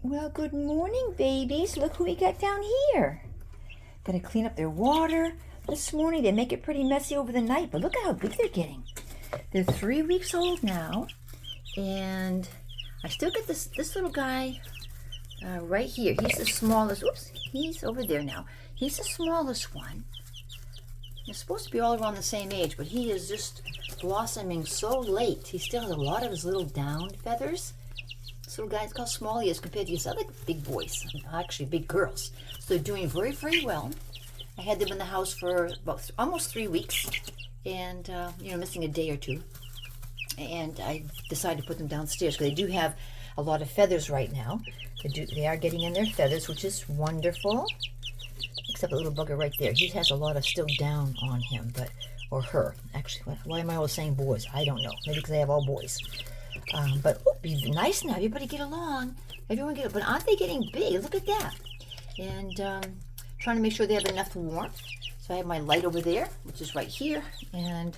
Well, good morning, babies. Look who we got down here. Gotta clean up their water. This morning they make it pretty messy over the night, but look at how big they're getting. They're 3 weeks old now, and I still get this little guy right here. He's the smallest. Oops, he's over there now. He's the smallest one. They're supposed to be all around the same age, but he is just blossoming so late. He still has a lot of his little down feathers. This little guy, look how small he is compared to these other big boys, actually big girls. So they're doing very, very well. I had them in the house for about almost 3 weeks, and missing a day or two. And I decided to put them downstairs because they do have a lot of feathers right now. They are getting in their feathers, which is wonderful. Except the little bugger right there. He has a lot of still down on him, or her. Actually, why am I always saying boys? I don't know. Maybe because I have all boys. But be nice now. Everybody get along. Everyone get. But aren't they getting big? Look at that. And trying to make sure they have enough warmth. So I have my light over there, which is right here, and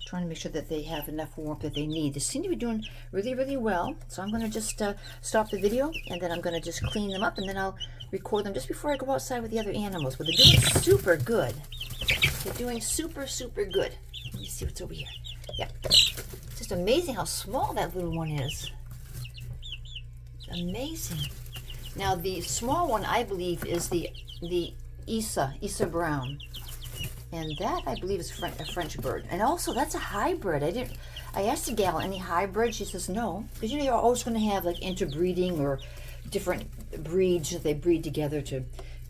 trying to make sure that they have enough warmth that they need. They seem to be doing really, really well. So I'm going to just stop the video, and then I'm going to just clean them up, and then I'll record them just before I go outside with the other animals. But they're doing super good. They're doing super, super good. Let me see what's over here. Yeah. It's just amazing how small that little one is. Amazing. Now the small one, I believe, is the Isa Brown. And that, I believe, is a French bird. And also, that's a hybrid. I asked the gal, any hybrid? She says no. Because, you're always going to have, like, interbreeding or different breeds that they breed together to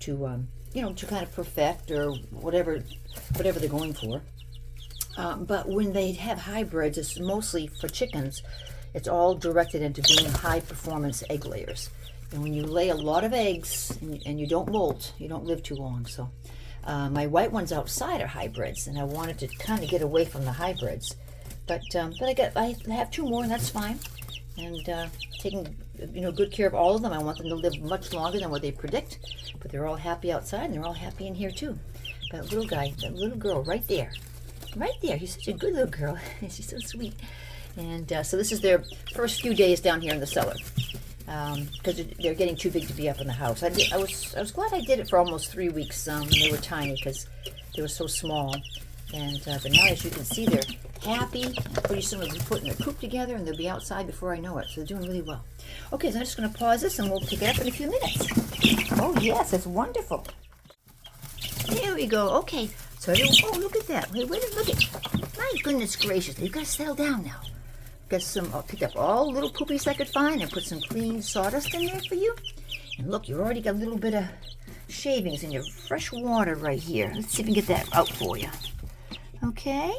kind of perfect or whatever they're going for. But when they have hybrids, it's mostly for chickens. It's all directed into being high-performance egg layers. And when you lay a lot of eggs and you don't molt, you don't live too long. So my white ones outside are hybrids, and I wanted to kind of get away from the hybrids. But I have 2 more, and that's fine. And taking good care of all of them. I want them to live much longer than what they predict. But they're all happy outside, and they're all happy in here too. That little guy, that little girl right there. Right there. She's such a good little girl. She's so sweet. And so this is their first few days down here in the cellar. Because they're getting too big to be up in the house. I was glad I did it for almost 3 weeks when they were tiny, because they were so small. And but now, as you can see, they're happy. Pretty soon we'll be putting their coop together, and they'll be outside before I know it. So they're doing really well. Okay, so I'm just going to pause this, and we'll pick it up in a few minutes. Oh yes, that's wonderful. There we go. Okay, so look at that. Wait, look at. My goodness gracious, you've got to settle down now. Got some, picked up all the little poopies I could find and put some clean sawdust in there for you. And look, you already got a little bit of shavings in your fresh water right here. Let's see if we can get that out for you. Okay.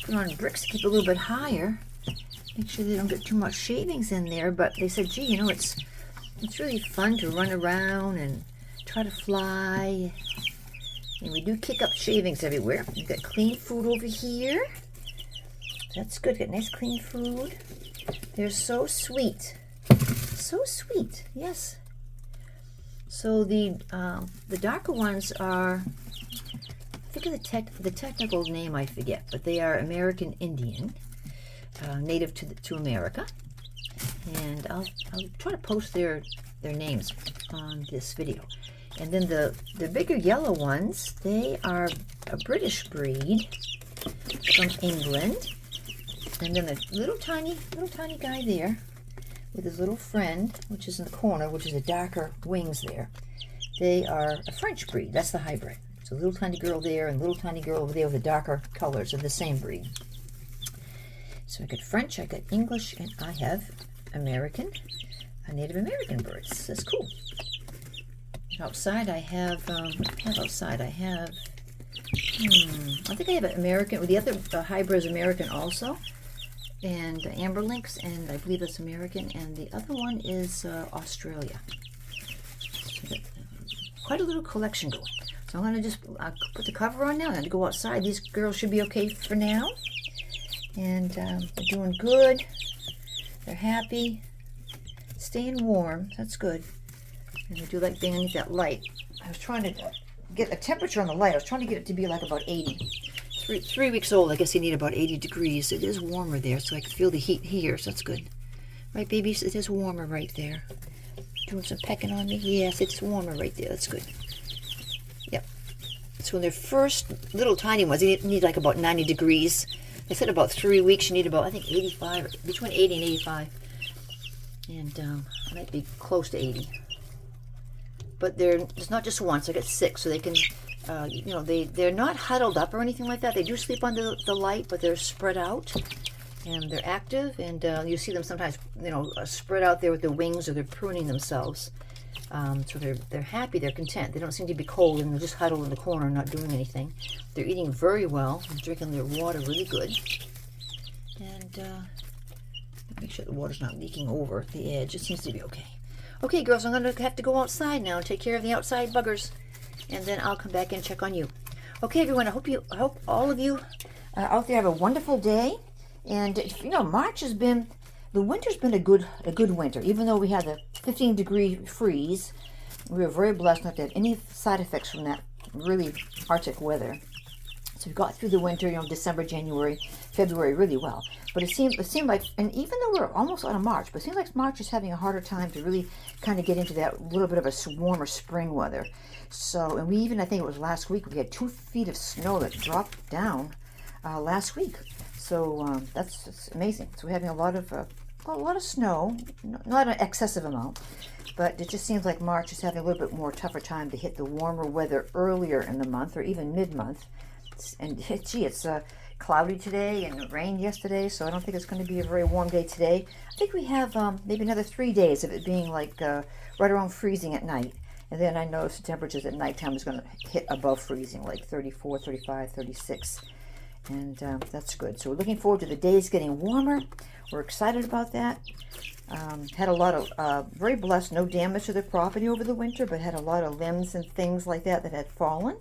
Put on bricks to keep it a little bit higher. Make sure they don't get too much shavings in there. But they said, gee, it's really fun to run around and try to fly. And we do kick up shavings everywhere. We've got clean food over here. That's good. Got nice clean food. They're so sweet. So sweet. Yes. So the darker ones are, I think of the technical name I forget, but they are American Indian, native to America. And I'll try to post their names on this video. And then the bigger yellow ones, they are a British breed from England. And then the little tiny guy there with his little friend, which is in the corner, which is the darker wings there. They are a French breed. That's the hybrid. So little tiny girl there and little tiny girl over there with the darker colors of the same breed. So I got French, I got English, and I have American, Native American birds. That's cool. Outside I have, I think I have an American, the other hybrid is American also. And Amber Lynx, and I believe that's American, and the other one is Australia. So quite a little collection going. So I'm going to just put the cover on now. I'm going to go outside. These girls should be okay for now. And they're doing good. They're happy. Staying warm. That's good. And they do like being underneath that light. I was trying to get a temperature on the light. I was trying to get it to be like about 80. 3 weeks old, I guess you need about 80 degrees. It is warmer there, so I can feel the heat here, so that's good. Right, babies? It is warmer right there. doing some pecking on me. Yes, it's warmer right there. That's good. Yep. So when they're first little tiny ones, they need like about 90 degrees. They said about 3 weeks you need about, I think, 85, between 80 and 85. And might be close to 80. But it's not just once. I got 6, so they can, you know, they're not huddled up or anything like that. They do sleep under the light, but they're spread out. And they're active, and you see them sometimes, you know, spread out there with their wings, or they're pruning themselves. So they're happy, they're content. They don't seem to be cold, and they're just huddled in the corner, not doing anything. They're eating very well, and drinking their water really good. And make sure the water's not leaking over the edge. It seems to be okay. Okay, girls, I'm going to have to go outside now and take care of the outside buggers, and then I'll come back and check on you. Okay, everyone, I hope all of you out there have a wonderful day. And you know, the winter's been a good winter. Even though we had the 15-degree freeze, we were very blessed not to have any side effects from that really Arctic weather. So we got through the winter, you know, December, January, February really well. But it seemed like, and even though we're almost out of March, but it seems like March is having a harder time to really kind of get into that little bit of a warmer spring weather. So, and we even, I think it was last week, we had 2 feet of snow that dropped down last week. So that's amazing. So we're having a lot of snow, not an excessive amount, but it just seems like March is having a little bit more tougher time to hit the warmer weather earlier in the month, or even mid-month. And gee, it's cloudy today and it rained yesterday, so I don't think it's going to be a very warm day today. I think we have maybe another 3 days of it being like right around freezing at night. And then I noticed the temperatures at nighttime is going to hit above freezing, like 34, 35, 36. And that's good. So we're looking forward to the days getting warmer. We're excited about that. Had a lot of, very blessed, no damage to the property over the winter, but had a lot of limbs and things like that had fallen.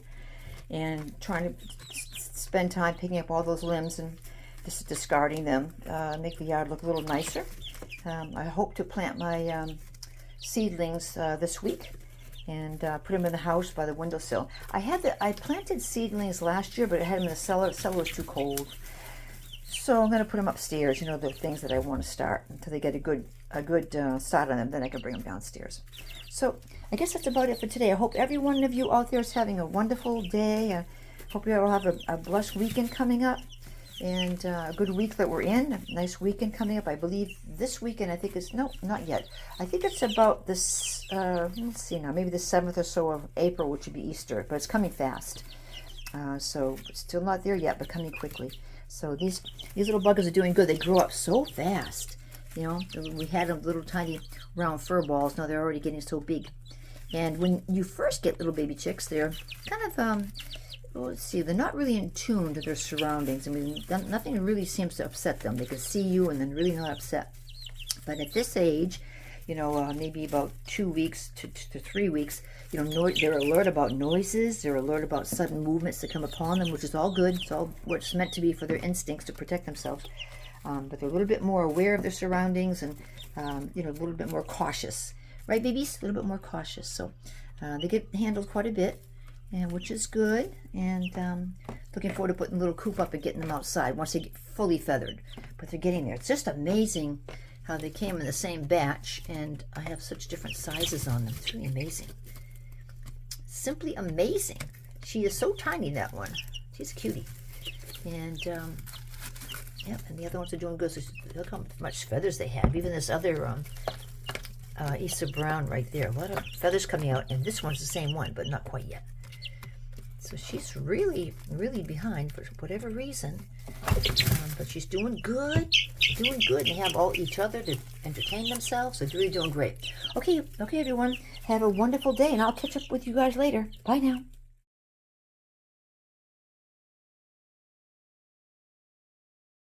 And trying to spend time picking up all those limbs and just discarding them, make the yard look a little nicer. I hope to plant my seedlings this week, and put them in the house by the windowsill. I planted seedlings last year, but I had them in the cellar. The cellar was too cold. So I'm going to put them upstairs, you know, the things that I want to start until they get a good start on them. Then I can bring them downstairs. So I guess that's about it for today. I hope every one of you out there is having a wonderful day. I hope you all have a blessed weekend coming up, and a good week that we're in. A nice weekend coming up. I believe this weekend, I think it's, no, not yet. I think it's about this, let's see now, maybe the 7th or so of April, which would be Easter, but it's coming fast. So still not there yet, but coming quickly. So these little buggers are doing good. They grow up so fast. You know, we had them little tiny round fur balls. Now they're already getting so big. And when you first get little baby chicks, they're kind of, well, let's see, they're not really in tune to their surroundings. I mean, nothing really seems to upset them. They can see you and then really not upset. But at this age, you know, maybe about 2 weeks to 3 weeks, you know, they're alert about noises. They're alert about sudden movements that come upon them, which is all good. It's all what's meant to be for their instincts to protect themselves. But they're a little bit more aware of their surroundings, and, you know, a little bit more cautious. Right, babies? A little bit more cautious. So they get handled quite a bit, and which is good. And looking forward to putting the little coop up and getting them outside once they get fully feathered. But they're getting there. It's just amazing how they came in the same batch, and I have such different sizes on them. It's really amazing. Simply amazing. She is so tiny, that one. She's a cutie. And yep, and the other ones are doing good. So look how much feathers they have. Even this other Isa Brown right there. A lot of feathers coming out, and this one's the same one, but not quite yet. So she's really, really behind for whatever reason. But she's doing good. Doing good. They have all each other to entertain themselves. They're really doing great. Okay, everyone. Have a wonderful day, and I'll catch up with you guys later. Bye now.